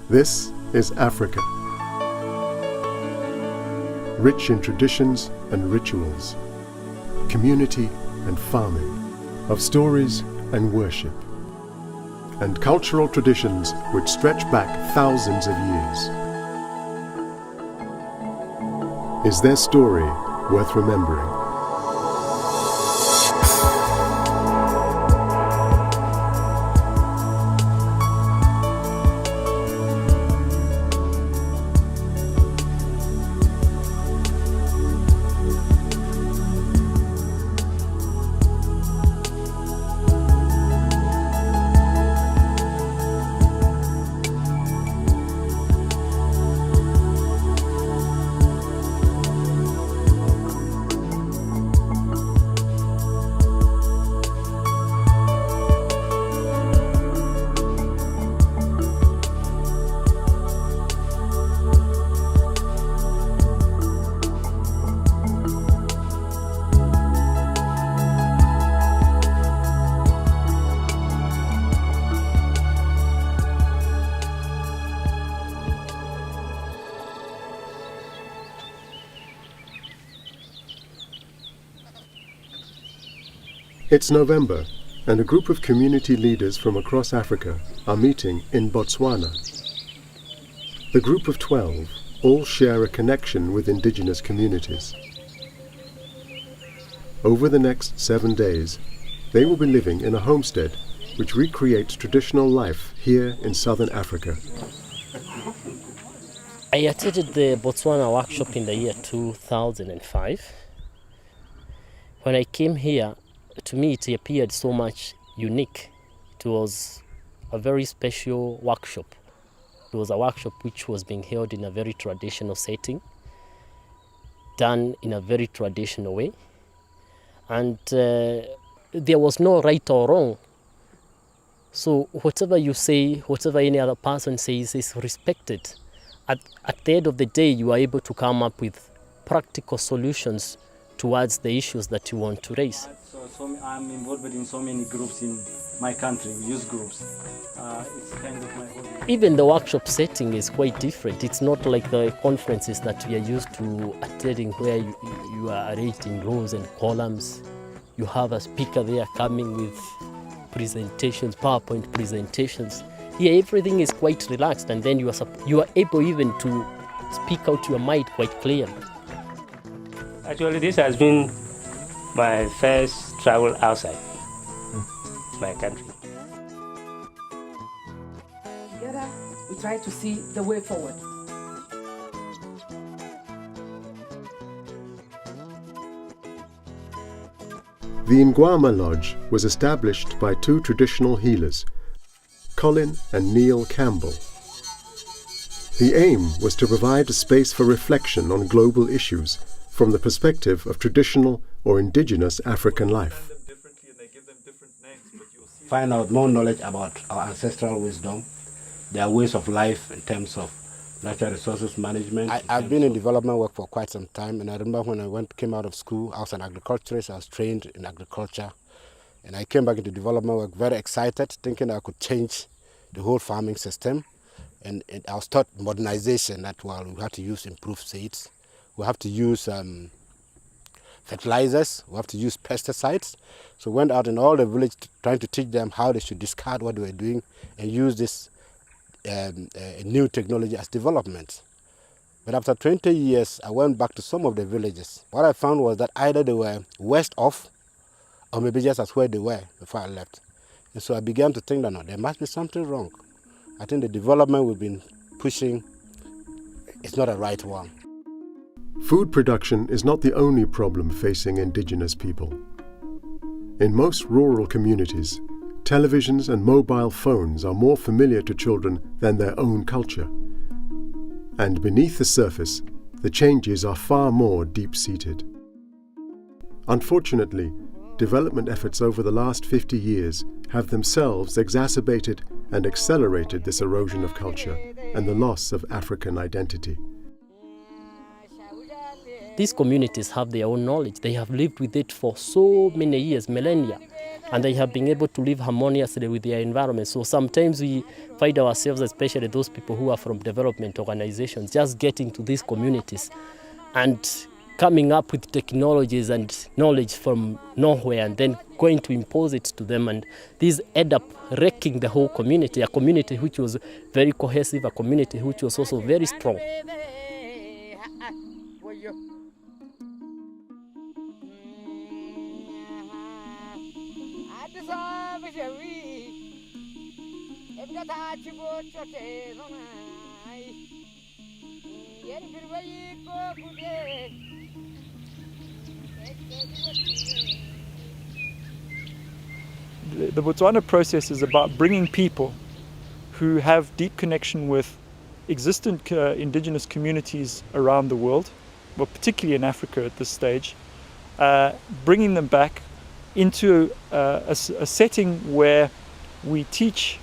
This is Africa, rich in traditions and rituals, community and farming, of stories and worship, and cultural traditions which stretch back thousands of years. Is their story worth remembering? It's November, and a group of community leaders from across Africa are meeting in Botswana. The group of 12 all share a connection with indigenous communities. Over the next 7 days, they will be living in a homestead which recreates traditional life here in southern Africa. I attended the Botswana workshop in the year 2005. When I came here, to me it appeared so much unique. It was a very special workshop. It was a workshop which was being held in a very traditional setting, done in a very traditional way. And there was no right or wrong. So whatever you say, whatever any other person says is respected. At the end of the day, you are able to come up with practical solutions towards the issues that you want to raise. I'm involved in so many groups in my country, youth groups. It's kind of my hobby. Even the workshop setting is quite different. It's not like the conferences that we are used to attending where you are arranged in rows and columns. You have a speaker there coming with presentations, PowerPoint presentations. Here everything is quite relaxed, and then you are able even to speak out your mind quite clearly. Actually, this has been my first travel outside my country. Together, we try to see the way forward. The Ngwama Lodge was established by two traditional healers, Colin and Neil Campbell. The aim was to provide a space for reflection on global issues from the perspective of traditional or indigenous African life. Find out more knowledge about our ancestral wisdom, their ways of life in terms of natural resources management. I've been in development work for quite some time, and I remember when I came out of school, I was an agriculturist, I was trained in agriculture, and I came back into development work very excited, thinking I could change the whole farming system. And I was taught modernization, that we have to use improved seeds, we have to use fertilizers, we have to use pesticides. So we went out in all the village trying to teach them how they should discard what they were doing and use this new technology as development. But after 20 years, I went back to some of the villages. What I found was that either they were worse off or maybe just as where they were before I left. And so I began to think that no, there must be something wrong. I think the development we've been pushing is not a right one. Food production is not the only problem facing indigenous people. In most rural communities, televisions and mobile phones are more familiar to children than their own culture. And beneath the surface, the changes are far more deep-seated. Unfortunately, development efforts over the last 50 years have themselves exacerbated and accelerated this erosion of culture and the loss of African identity. These communities have their own knowledge. They have lived with it for so many years, millennia. and they have been able to live harmoniously with their environment. So sometimes we find ourselves, especially those people who are from development organizations, just getting to these communities and coming up with technologies and knowledge from nowhere and then going to impose it to them, and these end up wrecking the whole community, a community which was very cohesive, a community which was also very strong. The Botswana process is about bringing people who have deep connection with existent indigenous communities around the world, well, particularly in Africa at this stage, bringing them back into a setting where we teach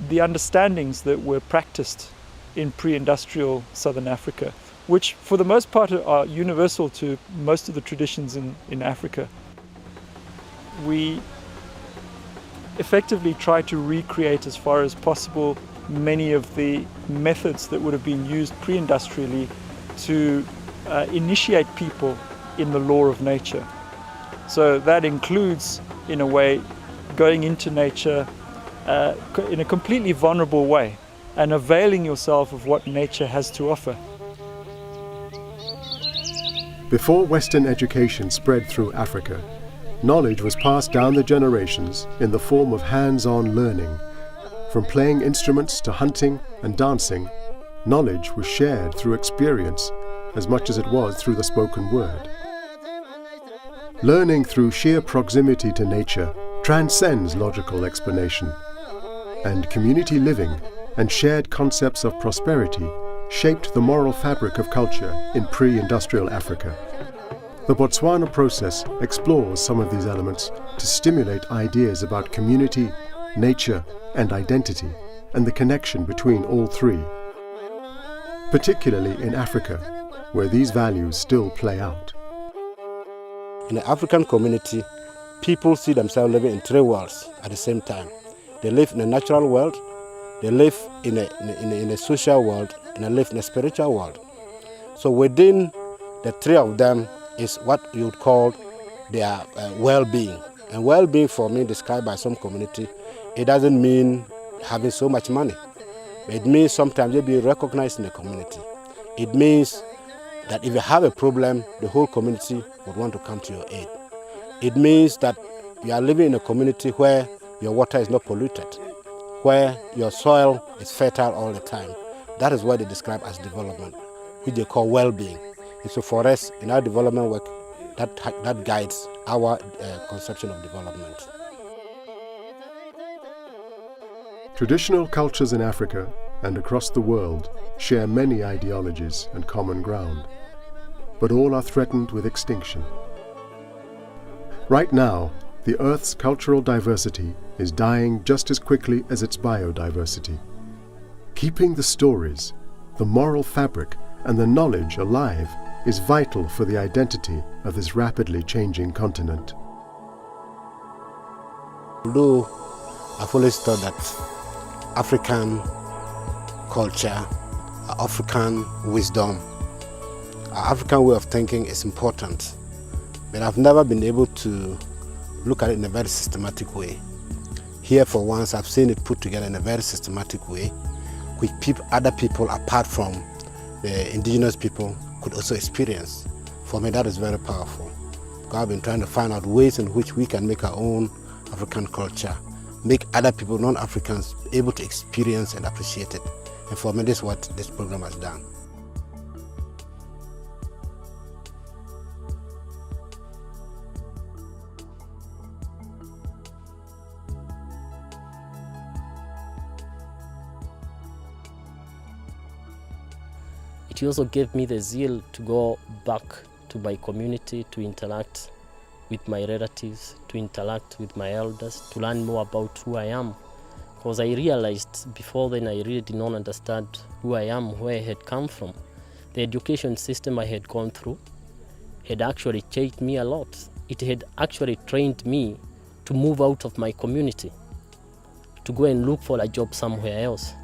the understandings that were practiced in pre-industrial Southern Africa, which for the most part are universal to most of the traditions in Africa. We effectively try to recreate as far as possible many of the methods that would have been used pre-industrially to initiate people in the law of nature. So that includes, in a way, going into nature in a completely vulnerable way and availing yourself of what nature has to offer. Before Western education spread through Africa, knowledge was passed down the generations in the form of hands-on learning. From playing instruments to hunting and dancing, knowledge was shared through experience as much as it was through the spoken word. Learning through sheer proximity to nature transcends logical explanation, and community living and shared concepts of prosperity shaped the moral fabric of culture in pre-industrial Africa. The Botswana process explores some of these elements to stimulate ideas about community, nature, and identity, and the connection between all three, particularly in Africa, where these values still play out. In the African community, people see themselves living in three worlds at the same time. They live in a natural world, they live in a social world, and they live in a spiritual world. So within the three of them is what you would call their well-being. And well-being, for me, described by some community, it doesn't mean having so much money. It means sometimes you'll be recognized in the community. It means that if you have a problem, the whole community would want to come to your aid. It means that you are living in a community where your water is not polluted, where your soil is fertile all the time. That is what they describe as development, which they call well-being. And so for us, in our development work, that guides our conception of development. Traditional cultures in Africa and across the world share many ideologies and common ground, but all are threatened with extinction. Right now, the Earth's cultural diversity is dying just as quickly as its biodiversity. Keeping the stories, the moral fabric, and the knowledge alive is vital for the identity of this rapidly changing continent. Although I've always thought that African culture, African wisdom, our African way of thinking is important, but I've never been able to look at it in a very systematic way. Here for once I've seen it put together in a very systematic way, which other people apart from the indigenous people could also experience. For me that is very powerful, because I've been trying to find out ways in which we can make our own African culture, make other people, non-Africans, able to experience and appreciate it. And for me, this is what this program has done. It also gave me the zeal to go back to my community, to interact with my relatives, to interact with my elders, to learn more about who I am. Because I realized before then I really did not understand who I am, where I had come from. The education system I had gone through had actually changed me a lot. It had actually trained me to move out of my community, to go and look for a job somewhere else.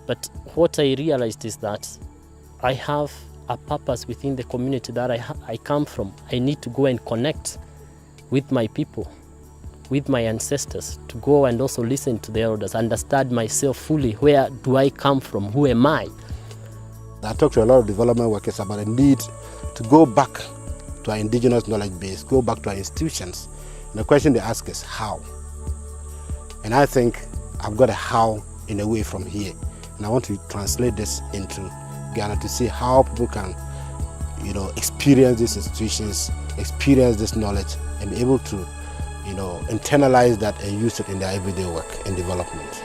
But what I realized is that I have a purpose within the community that I come from. I need to go and connect with my people, with my ancestors, to go and also listen to the elders, understand myself fully. Where do I come from? Who am I? I talk to a lot of development workers about the need to go back to our indigenous knowledge base, go back to our institutions. And the question they ask is how? And I think I've got a how in a way from here. And I want to translate this into Ghana to see how people can, experience these institutions, experience this knowledge, and be able to, internalize that and use it in their everyday work and development.